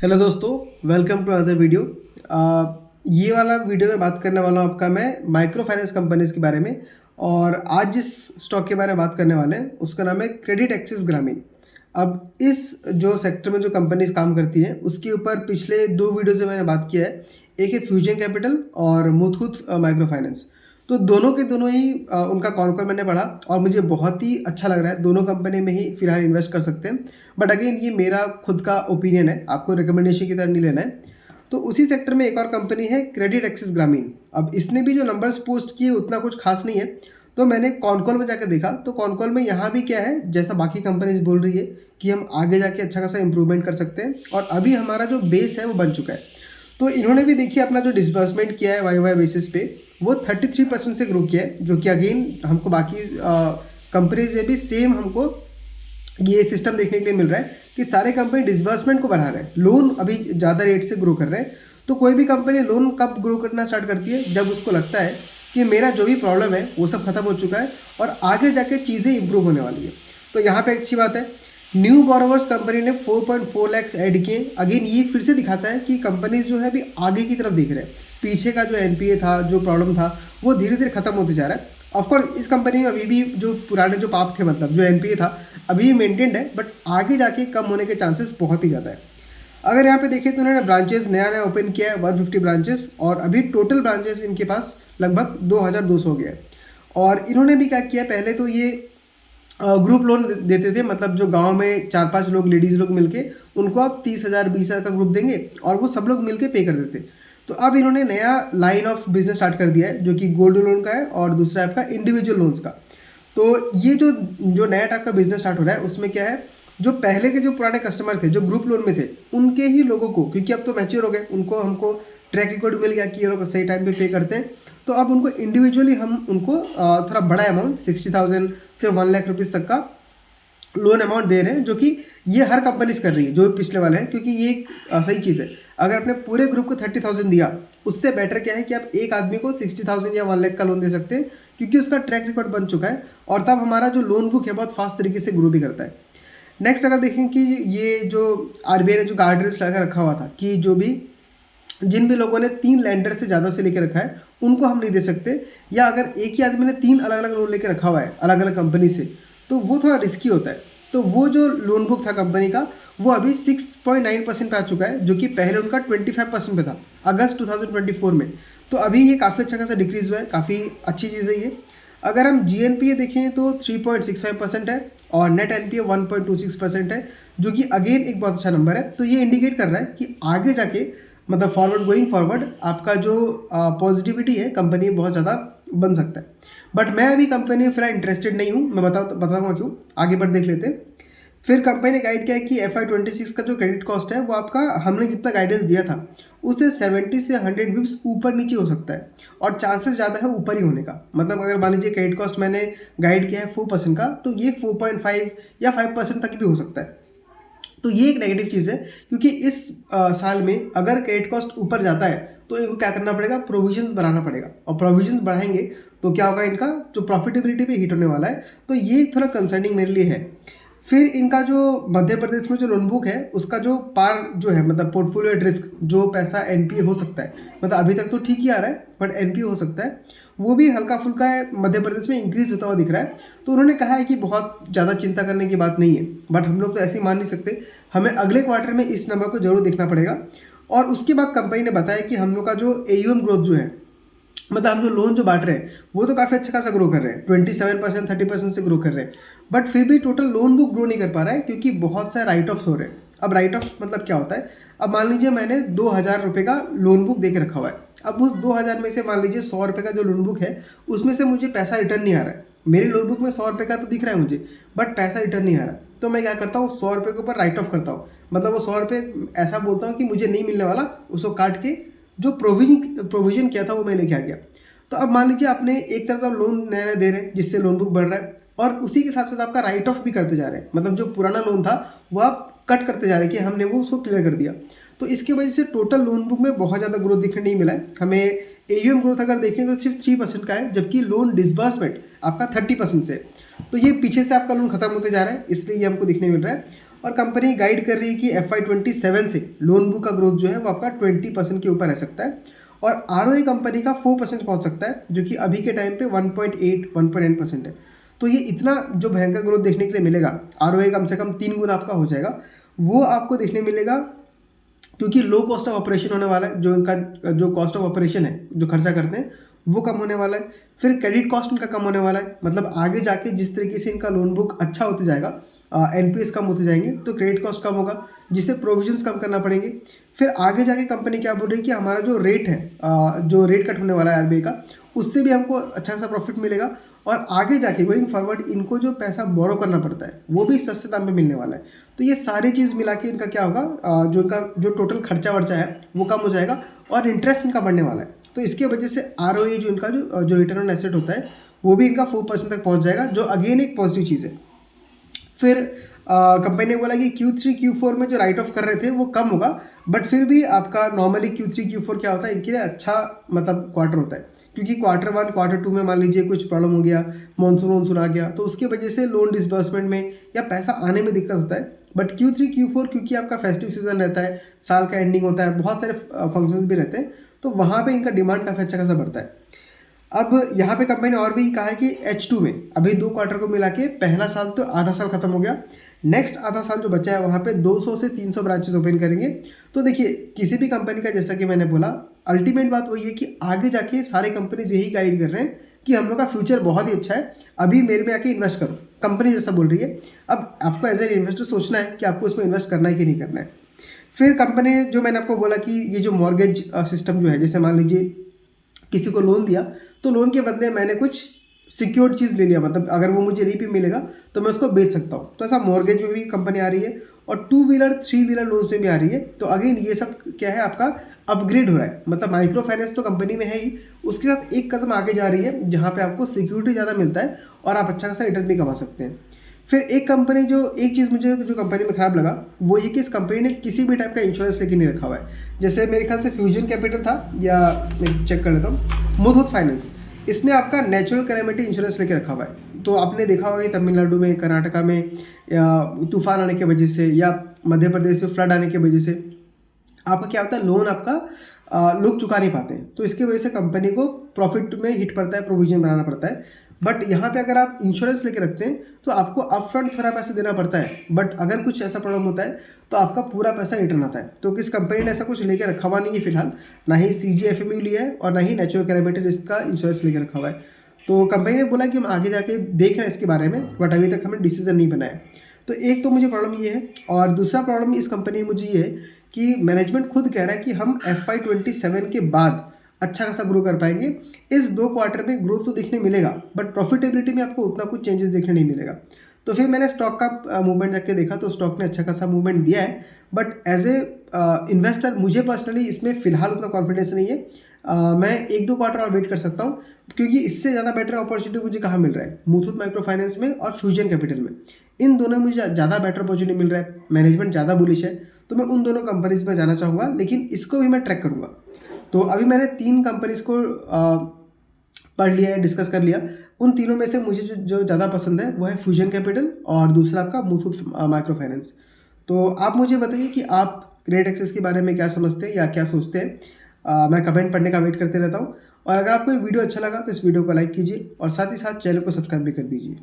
Hello दोस्तों, welcome to other video. ये वाला वीडियो में बात करने वाला हूँ आपका मैं माइक्रो फाइनेंस कंपनीज के बारे में। और आज जिस स्टॉक के बारे में बात करने वाले हैं उसका नाम है क्रेडिट एक्सिस ग्रामीण। अब इस जो सेक्टर में जो कंपनीज काम करती हैं उसके ऊपर पिछले 2 वीडियो से मैंने बात किया है। एक है फ्यूजन कैपिटल और मुथूट माइक्रो फाइनेंस। तो दोनों के दोनों ही उनका कॉन्कॉल मैंने पढ़ा और मुझे बहुत ही अच्छा लग रहा है। दोनों कंपनी में ही फिलहाल इन्वेस्ट कर सकते हैं, बट अगेन ये मेरा खुद का ओपिनियन है, आपको रिकमेंडेशन की तरह नहीं लेना है। तो उसी सेक्टर में एक और कंपनी है क्रेडिट एक्सिस ग्रामीण। अब इसने भी जो नंबर्स पोस्ट किए उतना कुछ खास नहीं है। तो मैंने कॉनकॉल में जाकर देखा तो कॉनकॉल में यहाँ भी क्या है, जैसा बाकी कंपनीज बोल रही है कि हम आगे जाके अच्छा खासा इंप्रूवमेंट कर सकते हैं और अभी हमारा जो बेस है वो बन चुका है। तो इन्होंने भी देखिए अपना जो डिसबर्समेंट किया है वाई बेसिस पे वो 33% से ग्रो किया है, जो कि अगेन हमको बाकी कंपनीज में भी सेम हमको ये सिस्टम देखने के लिए मिल रहा है कि सारे कंपनी डिसबर्समेंट को बढ़ा रहे हैं, लोन अभी ज़्यादा रेट से ग्रो कर रहे हैं। तो कोई भी कंपनी लोन कब ग्रो करना स्टार्ट करती है, जब उसको लगता है कि मेरा जो भी प्रॉब्लम है वो सब खत्म हो चुका है और आगे जाके चीज़ें इंप्रूव होने वाली है। तो यहाँ पे अच्छी बात है, न्यू बोरोवर्स कंपनी ने 4.4 लाख ऐड किए। अगेन ये फिर से दिखाता है कि कंपनीज जो है अभी आगे की तरफ देख रहे हैं। पीछे का जो एनपीए था, जो प्रॉब्लम था, वो धीरे धीरे खत्म होते जा रहा है। ऑफकोर्स इस कंपनी में अभी भी जो पुराने जो पाप थे, मतलब जो एनपीए था अभी भी मेंटेन्ड है, बट आगे जाके कम होने के चांसेस बहुत ही ज़्यादा है। अगर यहाँ पे देखें तो उन्होंने ब्रांचेस नया ओपन किया है 150 ब्रांचेस, और अभी टोटल ब्रांचेस इनके पास लगभग 2200 हो गया है। और इन्होंने भी क्या किया, पहले तो ये ग्रुप लोन देते थे, मतलब जो गांव में 4-5 लोग लेडीज़ लोग मिलके उनको आप 30,000 20,000 का ग्रुप देंगे और वो सब लोग मिलके पे कर देते। तो अब इन्होंने नया लाइन ऑफ बिजनेस स्टार्ट कर दिया है जो कि गोल्ड लोन का है और दूसरा आपका इंडिविजुअल लोन्स का। तो ये जो नया टाइप का बिजनेस स्टार्ट हो रहा है उसमें क्या है, जो पहले के जो पुराने कस्टमर थे जो ग्रुप लोन में थे उनके ही लोगों को, क्योंकि अब तो मैच्योर हो गए, उनको हमको ट्रैक रिकॉर्ड मिल गया कि ये लोग सही टाइम पे करते हैं, तो अब उनको इंडिविजुअली हम उनको थोड़ा बड़ा अमाउंट 60,000 से 1 लाख रुपीज़ तक का लोन अमाउंट दे रहे हैं, जो कि ये हर कंपनीज कर रही है जो पिछले वाले हैं, क्योंकि ये एक सही चीज़ है। अगर आपने पूरे ग्रुप को 30,000 दिया, उससे बेटर क्या है कि आप एक आदमी को 60,000 या 1 लाख का लोन दे सकते हैं, क्योंकि उसका ट्रैक रिकॉर्ड बन चुका है और तब हमारा जो लोन बुक है बहुत फास्ट तरीके से ग्रो भी करता है। नेक्स्ट अगर देखें कि ये जो आरबीआई ने जो गाइडलाइंस लगा रखा हुआ था कि जो भी जिन भी लोगों ने 3 लैंडर से ज़्यादा से लेकर रखा है उनको हम नहीं दे सकते, या अगर एक ही आदमी ने 3 अलग अलग लोन लेकर रखा हुआ है अलग अलग कंपनी से, तो वो थोड़ा रिस्की होता है। तो वो जो लोन बुक था कंपनी का वो अभी 6.9% पे आ चुका है, जो कि पहले उनका 25% पे था अगस्त 2024 में। तो अभी ये काफ़ी अच्छा खासा डिक्रीज हुआ है, काफ़ी अच्छी चीज़ है ये। अगर हम जीएनपीए देखें तो 3.65% है और नेट एनपीए 1.26% है, जो कि अगेन एक बहुत अच्छा नंबर है। तो ये इंडिकेट कर रहा है कि आगे जाके, मतलब फॉरवर्ड गोइंग फॉरवर्ड, आपका जो पॉजिटिविटी है कंपनी में बहुत ज़्यादा बन सकता है। बट मैं अभी कंपनी में फिलहाल इंटरेस्टेड नहीं हूँ, मैं बताऊँगा क्यों, आगे बढ़ देख लेते हैं। फिर कंपनी ने गाइड किया है कि FY26 का जो क्रेडिट कॉस्ट है वो आपका हमने जितना गाइडेंस दिया था उससे 70 से 100 बिप्स ऊपर नीचे हो सकता है, और चांसेस ज़्यादा है ऊपर ही होने का। मतलब अगर मान लीजिए क्रेडिट कॉस्ट मैंने गाइड किया है 4% का, तो ये 4.5 या 5% तक भी हो सकता है। तो ये एक नेगेटिव चीज़ है, क्योंकि इस साल में अगर क्रेडिट कॉस्ट ऊपर जाता है तो इनको क्या करना पड़ेगा, प्रोविजंस बढ़ाना पड़ेगा, और प्रोविजंस बढ़ाएंगे तो क्या होगा, इनका जो प्रॉफिटेबिलिटी पे हिट होने वाला है। तो ये थोड़ा कंसर्निंग मेरे लिए है। फिर इनका जो मध्य प्रदेश में जो लोन बुक है उसका जो पार जो है, मतलब पोर्टफोलियो एट रिस्क, जो पैसा एनपीए हो सकता है, मतलब अभी तक तो ठीक ही आ रहा है बट एनपीए हो सकता है, वो भी हल्का फुल्का है मध्य प्रदेश में इंक्रीज होता हुआ दिख रहा है। तो उन्होंने कहा है कि बहुत ज़्यादा चिंता करने की बात नहीं है, बट हम लोग तो ऐसे ही मान नहीं सकते, हमें अगले क्वार्टर में इस नंबर को जरूर देखना पड़ेगा। और उसके बाद कंपनी ने बताया कि हम लोग का जो AUM ग्रोथ जो है, मतलब हम जो लोन जो बांट रहे हैं वो तो काफ़ी अच्छा खासा ग्रो कर रहे हैं, 27% 30% से ग्रो कर रहे हैं, बट फिर भी टोटल लोन बुक ग्रो नहीं कर पा रहा है, क्योंकि बहुत सारे राइट ऑफ्स हो रहे हैं। अब राइट ऑफ मतलब क्या होता है, अब मान लीजिए मैंने 2,000 रुपये का लोन बुक दे के रखा हुआ है, अब उस 2,000 में से मान लीजिए 100 रुपये का जो लोन बुक है उसमें से मुझे पैसा रिटर्न नहीं आ रहा है। मेरे लोन बुक में 100 रुपये का तो दिख रहा है मुझे, बट पैसा रिटर्न नहीं आ रहा। तो मैं क्या करता हूँ, 100 रुपये के ऊपर राइट ऑफ करता हूँ, मतलब वो 100 रुपये ऐसा बोलता हूँ कि मुझे नहीं मिलने वाला, उसको काट के जो प्रोविजन किया था वो मैं लेके आ गया। तो अब मान लीजिए आपने एक तरफ आप लोन नया नया दे रहे हैं जिससे लोन बुक बढ़ रहा है, और उसी के साथ साथ आपका राइट ऑफ भी करते जा रहे हैं, मतलब जो पुराना लोन था वो आप कट करते जा रहे हैं कि हमने वो उसको क्लियर कर दिया। तो इसकी वजह से टोटल लोन बुक में बहुत ज़्यादा ग्रोथ दिखने नहीं मिला है हमें। AUM ग्रोथ अगर देखें तो सिर्फ 3% का है, जबकि लोन डिसबर्समेंट आपका 30% से। तो ये पीछे से आपका लोन खत्म होते जा रहा है, इसलिए ये हमको दिखने मिल रहा है। और कंपनी गाइड कर रही है कि FY27 से लोन बुक का ग्रोथ जो है वो आपका 20% के ऊपर रह सकता है और ROE कंपनी का 4% पहुंच सकता है, जो कि अभी के टाइम पे 1.9% है। तो ये इतना जो भयंकर ग्रोथ देखने के लिए मिलेगा, ROE कम से कम 3 गुना आपका हो जाएगा, वो आपको देखने मिलेगा क्योंकि लो कॉस्ट ऑफ ऑपरेशन होने वाला है। जो इनका जो कॉस्ट ऑफ ऑपरेशन है, जो खर्चा करते हैं, वो कम होने वाला है। फिर क्रेडिट कॉस्ट इनका कम होने वाला है, मतलब आगे जाके जिस तरीके से इनका लोन बुक अच्छा होते जाएगा, NPS कम होते जाएंगे, तो क्रेडिट कॉस्ट कम होगा, जिससे प्रोविजंस कम करना पड़ेंगे। फिर आगे जाके कंपनी क्या बोल रही है कि हमारा जो रेट है, जो रेट कट होने वाला है RBI का, उससे भी हमको अच्छा खासा प्रॉफिट मिलेगा और आगे जाके गोइंग फॉरवर्ड इनको जो पैसा बोरो करना पड़ता है वो भी सस्ते दाम पे मिलने वाला है। तो ये सारी चीज़ मिला के इनका क्या होगा, जो इनका जो टोटल खर्चा वर्चा है वो कम हो जाएगा और इंटरेस्ट इनका बढ़ने वाला है। तो इसके वजह से ROE जो इनका जो रिटर्न ऑन एसेट होता है वो भी इनका 4% तक पहुंच जाएगा, जो अगेन एक पॉजिटिव चीज़ है। फिर कंपनी ने बोला कि Q3 Q4 में जो राइट ऑफ कर रहे थे वो कम होगा, बट फिर भी आपका नॉर्मली Q3 Q4 क्या होता है, इनके लिए अच्छा मतलब क्वार्टर होता है, क्योंकि Q1 Q2 में मान लीजिए कुछ प्रॉब्लम हो गया, मानसून आ गया, तो उसके वजह से लोन डिसबर्समेंट में या पैसा आने में दिक्कत होता है। बट Q3 Q4 क्योंकि आपका फेस्टिव सीजन रहता है, साल का एंडिंग होता है, बहुत सारे फंक्शंस भी रहते हैं, तो वहाँ पे इनका डिमांड काफ़ी अच्छा खासा बढ़ता है। अब यहाँ पे कंपनी ने और भी कहा है कि H2 में अभी 2 क्वार्टर को मिला के पहला साल तो आधा साल खत्म हो गया, नेक्स्ट आधा साल जो बचा है वहाँ पे 200 से 300 ब्रांचेस ओपन करेंगे। तो देखिए किसी भी कंपनी का, जैसा कि मैंने बोला, अल्टीमेट बात वही है कि आगे जाके सारे कंपनीज यही गाइड कर रहे हैं कि हम लोग का फ्यूचर बहुत ही अच्छा है, अभी मेरे में आके इन्वेस्ट करो, कंपनी जैसा बोल रही है। अब आपको एज एन इन्वेस्टर सोचना है कि आपको उसमें इन्वेस्ट करना है कि नहीं करना है। फिर कंपनी जो मैंने आपको बोला कि ये जो मॉर्गेज सिस्टम जो है, जैसे मान लीजिए किसी को लोन दिया, तो लोन के बदले मैंने कुछ सिक्योर्ड चीज़ ले लिया, मतलब अगर वो मुझे नहीं भी मिलेगा तो मैं उसको बेच सकता हूँ। तो ऐसा मॉर्गेज में भी कंपनी आ रही है और 2 व्हीलर 3 व्हीलर लोन से भी आ रही है। तो अगेन ये सब क्या है, आपका अपग्रेड हो रहा है, मतलब माइक्रो फाइनेंस तो कंपनी में है ही, उसके साथ एक कदम आगे जा रही है जहाँ पे आपको सिक्योरिटी ज़्यादा मिलता है और आप अच्छा खासा रिटर्न भी कमा सकते हैं। फिर एक कंपनी एक चीज़ मुझे जो कंपनी में ख़राब लगा वो ये कि इस कंपनी ने किसी भी टाइप का इंश्योरेंस लेके नहीं रखा हुआ है। जैसे मेरे ख्याल से फ्यूजन कैपिटल था, या मैं चेक कर लेता हूँ, मुथूट फाइनेंस, इसने आपका नेचुरल कैलेमिटी इंश्योरेंस लेके रखा हुआ है। तो आपने देखा होगा कि तमिलनाडु में, कर्नाटका में या तूफान आने की वजह से, या मध्य प्रदेश में फ्लड आने की वजह से आपका क्या होता है, लोन आपका लोग चुका नहीं पाते हैं, तो इसकी वजह से कंपनी को प्रॉफिट में हिट पड़ता है, प्रोविजन बनाना पड़ता है। बट यहाँ पे अगर आप इंश्योरेंस लेके रखते हैं तो आपको अपफ्रंट थोड़ा पैसा देना पड़ता है, बट अगर कुछ ऐसा प्रॉब्लम होता है तो आपका पूरा पैसा रिटर्न आता है। तो किस कंपनी ने ऐसा कुछ लेके रखा हुआ नहीं है फिलहाल, ना ही CGFMU लिया है और ना ही नेचुरल कैलेमिटी रिस्क का इंश्योरेंस लेके रखा हुआ है। तो कंपनी ने बोला कि हम आगे जाके देख रहे हैं इसके बारे में, बट अभी तक हमें डिसीजन नहीं बनाया। तो एक तो मुझे प्रॉब्लम ये है, और दूसरा प्रॉब्लम इस कंपनी में मुझे ये है कि मैनेजमेंट खुद कह रहा है कि हम FY27 के बाद अच्छा खासा ग्रो कर पाएंगे। इस 2 क्वार्टर में ग्रोथ तो देखने मिलेगा, बट प्रॉफिटेबिलिटी में आपको उतना कुछ चेंजेस देखने नहीं मिलेगा। तो फिर मैंने स्टॉक का मूवमेंट जाके देखा तो स्टॉक ने अच्छा खासा मूवमेंट दिया है, बट एज ए इन्वेस्टर मुझे पर्सनली इसमें फ़िलहाल उतना कॉन्फिडेंस नहीं है। मैं 1-2 क्वार्टर और वेट कर सकता हूँ, क्योंकि इससे ज़्यादा बेटर अपॉर्चुनिटी मुझे कहाँ मिल रहा है, मुथूट माइक्रो फाइनेंस में और फ्यूजन कैपिटल में। इन दोनों में मुझे ज़्यादा बेटर अपॉर्चुनिटी मिल रहा है, मैनेजमेंट ज़्यादा बुलिश है, तो मैं उन दोनों कंपनीज में जाना चाहूँगा, लेकिन इसको भी मैं ट्रैक करूँगा। तो अभी मैंने 3 कंपनीज को पढ़ लिया है, डिस्कस कर लिया। उन तीनों में से मुझे जो ज़्यादा पसंद है वो है फ्यूजन कैपिटल और दूसरा आपका मुथूट माइक्रो फाइनेंस। तो आप मुझे बताइए कि आप क्रेडिट एक्सेस के बारे में क्या समझते हैं या क्या सोचते हैं। मैं कमेंट पढ़ने का वेट करते रहता हूँ, और अगर आपको ये वीडियो अच्छा लगा तो इस वीडियो को लाइक कीजिए और साथ ही साथ चैनल को सब्सक्राइब भी कर दीजिए।